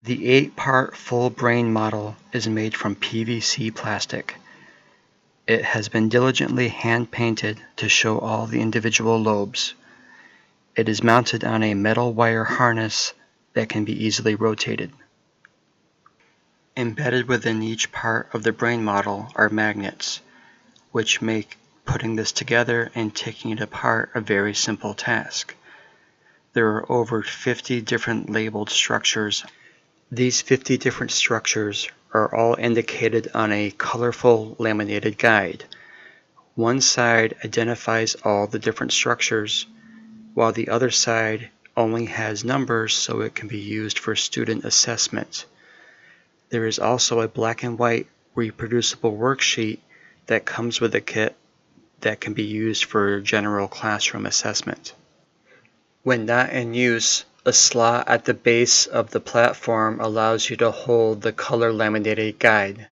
The 8-part full brain model is made from PVC plastic. It has been diligently hand-painted to show all the individual lobes. It is mounted on a metal wire harness that can be easily rotated. Embedded within each part of the brain model are magnets, which make putting this together and taking it apart a very simple task. There are over 50 different labeled structures. These 50 different structures are all indicated on a colorful laminated guide. One side identifies all the different structures, while the other side only has numbers so it can be used for student assessment. There is also a black and white reproducible worksheet that comes with the kit that can be used for general classroom assessment. When not in use, a slot at the base of the platform allows you to hold the color laminated guide.